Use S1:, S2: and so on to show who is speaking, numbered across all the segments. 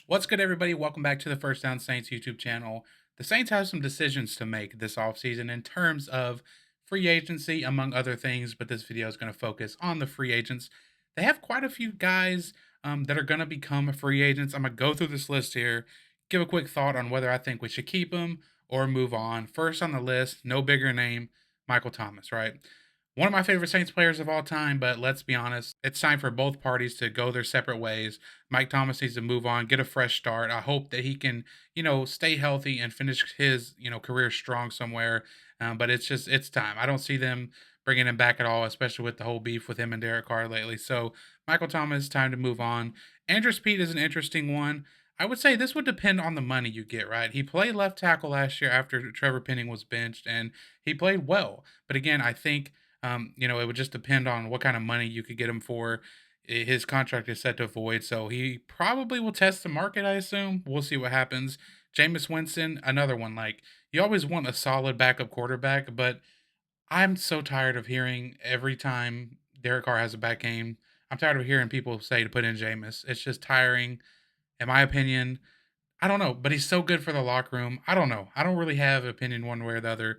S1: What's good, everybody? Welcome back to the First Down Saints YouTube channel. The Saints have some decisions to make this offseason in terms of free agency, among other things, but this video is going to focus on the free agents. They have quite a few guys that are going to become free agents. I'm going to go through this list here, give a quick thought on whether I think we should keep them or move on. First on the list, no bigger name, Michael Thomas, right? One of my favorite Saints players of all time, but let's be honest, it's time for both parties to go their separate ways. Mike Thomas needs to move on, get a fresh start. I hope that he can, stay healthy and finish his, career strong somewhere. But it's time. I don't see them bringing him back at all, especially with the whole beef with him and Derek Carr lately. So Michael Thomas, time to move on. Andrus Peat is an interesting one. I would say this would depend on the money you get, right? He played left tackle last year after Trevor Penning was benched, and he played well. But again, I think it would just depend on what kind of money you could get him for. His contract is set to void, so he probably will test the market, I assume. We'll see what happens. Jameis Winston, another one. Like, you always want a solid backup quarterback, but I'm so tired of hearing every time Derek Carr has a bad game. I'm tired of hearing people say to put in Jameis. It's just tiring, in my opinion. I don't know, but he's so good for the locker room. I don't know. I don't really have an opinion one way or the other,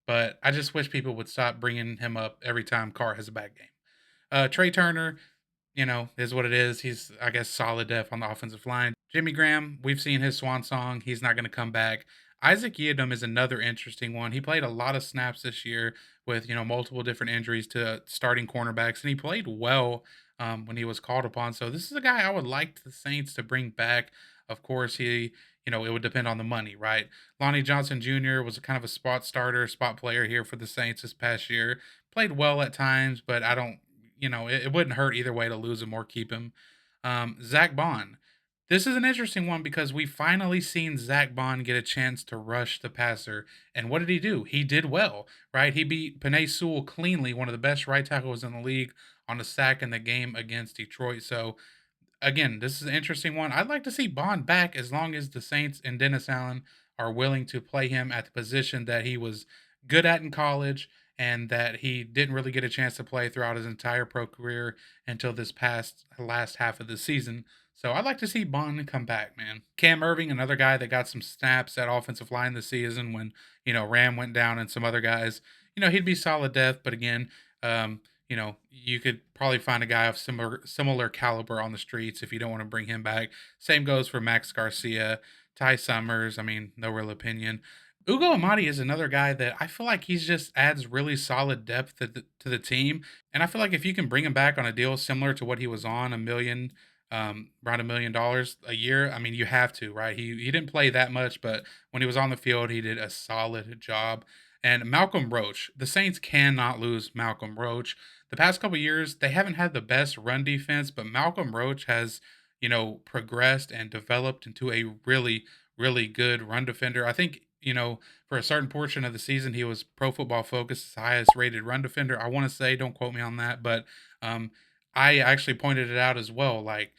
S1: but I just wish people would stop bringing him up every time Carr has a bad game. Trey Turner, is what it is. He's, I guess, solid depth on the offensive line. Jimmy Graham, we've seen his swan song. He's not going to come back. Isaac Yiadom is another interesting one. He played a lot of snaps this year with, multiple different injuries to starting cornerbacks, and he played well when he was called upon. So this is a guy I would like the Saints to bring back. Of course, it would depend on the money, right? Lonnie Johnson Jr. was a kind of a spot starter, spot player here for the Saints this past year. Played well at times, but I don't it wouldn't hurt either way to lose him or keep him. Zach Bond. This is an interesting one because we finally seen Zach Bond get a chance to rush the passer. And what did he do? He did well, right? He beat Panay Sewell cleanly, one of the best right tackles in the league, on a sack in the game against Detroit. So again, this is an interesting one. I'd like to see Bond back as long as the Saints and Dennis Allen are willing to play him at the position that he was good at in college and that he didn't really get a chance to play throughout his entire pro career until this past last half of the season. So I'd like to see Bond come back, man. Cam Irving, another guy that got some snaps at offensive line this season when, Ram went down and some other guys. He'd be solid depth, but again, you could probably find a guy of similar caliber on the streets if you don't want to bring him back. Same goes for Max Garcia, Ty Summers. I mean, no real opinion. Ugo Amadi is another guy that I feel like he's just adds really solid depth to the team, and I feel like if you can bring him back on a deal similar to what he was on, around $1 million a year. I mean, you have to, right? He didn't play that much, but when he was on the field, he did a solid job. And Malcolm Roach, the Saints cannot lose Malcolm Roach. The past couple years, they haven't had the best run defense, but Malcolm Roach has, progressed and developed into a really, really good run defender. I think, for a certain portion of the season, he was Pro Football Focus's highest rated run defender. I want to say, don't quote me on that, but um, I actually pointed it out as well. Like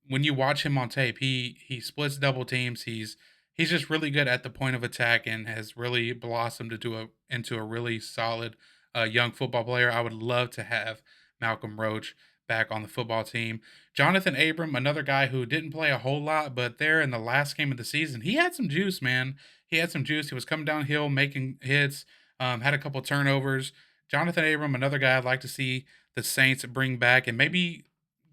S1: when you watch him on tape, he splits double teams. He's just really good at the point of attack and has really blossomed into a really solid young football player. I would love to have Malcolm Roach back on the football team. Jonathan Abram, another guy who didn't play a whole lot, but there in the last game of the season, he had some juice, man. He had some juice. He was coming downhill, making hits, had a couple turnovers. Jonathan Abram, another guy I'd like to see the Saints bring back and maybe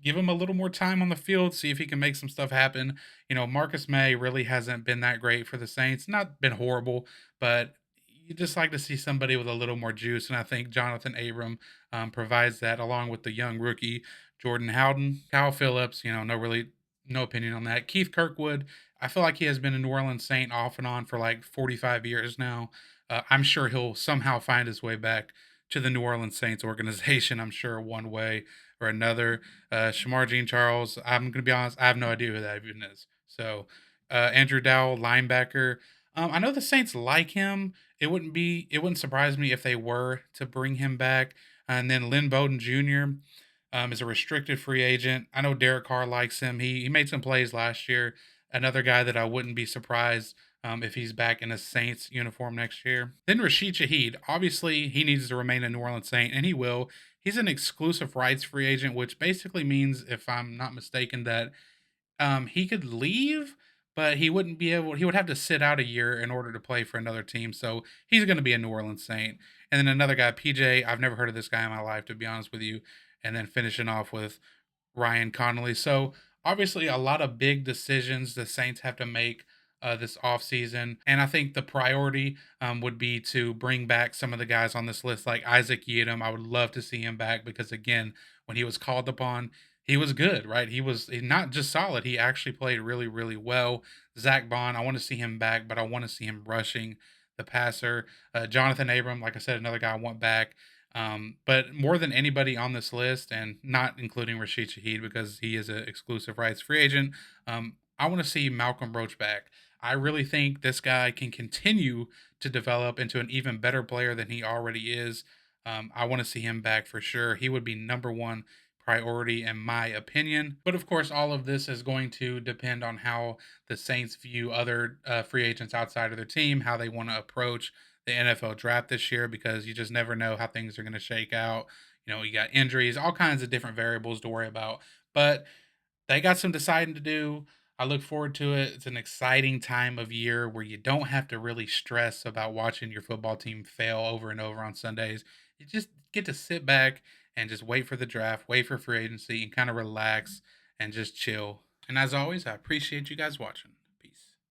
S1: give him a little more time on the field, see if he can make some stuff happen. Marcus Maye really hasn't been that great for the Saints. Not been horrible, but you just like to see somebody with a little more juice. And I think Jonathan Abram provides that along with the young rookie Jordan Howden, Kyle Phillips. No opinion on that. Keith Kirkwood, I feel like he has been a New Orleans Saint off and on for like 45 years now. I'm sure he'll somehow find his way back to the New Orleans Saints organization. I'm sure one way or another. Shamar Jean Charles, I'm going to be honest, I have no idea who that even is. So, Andrew Dowell, linebacker. I know the Saints like him. It wouldn't surprise me if they were to bring him back. And then Lynn Bowden Jr. Is a restricted free agent. I know Derek Carr likes him. He made some plays last year. Another guy that I wouldn't be surprised if he's back in a Saints uniform next year. Then Rashid Shaheed. Obviously, he needs to remain a New Orleans Saint, and he will. He's an exclusive rights free agent, which basically means, if I'm not mistaken, that He could leave, but he wouldn't be able he would have to sit out a year in order to play for another team, so he's gonna be a New Orleans Saint. And then another guy, PJ, I've never heard of this guy in my life, to be honest with you. And then finishing off with Ryan Connolly. So obviously, a lot of big decisions the Saints have to make this offseason. And I think the priority would be to bring back some of the guys on this list, like Isaac Yiadom. I would love to see him back because, again, when he was called upon, he was good, right? Not just solid, he actually played really, really well. Zach Bond, I want to see him back, but I want to see him rushing the passer. Jonathan Abram, like I said, another guy I want back. But more than anybody on this list, and not including Rashid Shaheed because he is an exclusive rights free agent, I want to see Malcolm Roach back. I really think this guy can continue to develop into an even better player than he already is. I want to see him back for sure. He would be number one priority in my opinion. But of course, all of this is going to depend on how the Saints view other free agents outside of their team, how they want to approach the NFL draft this year because you just never know how things are going to shake out. You know, you got injuries, all kinds of different variables to worry about. But they got some deciding to do. I look forward to it. It's an exciting time of year where you don't have to really stress about watching your football team fail over and over on Sundays. You just get to sit back and just wait for the draft, wait for free agency, and kind of relax and just chill. And as always, I appreciate you guys watching.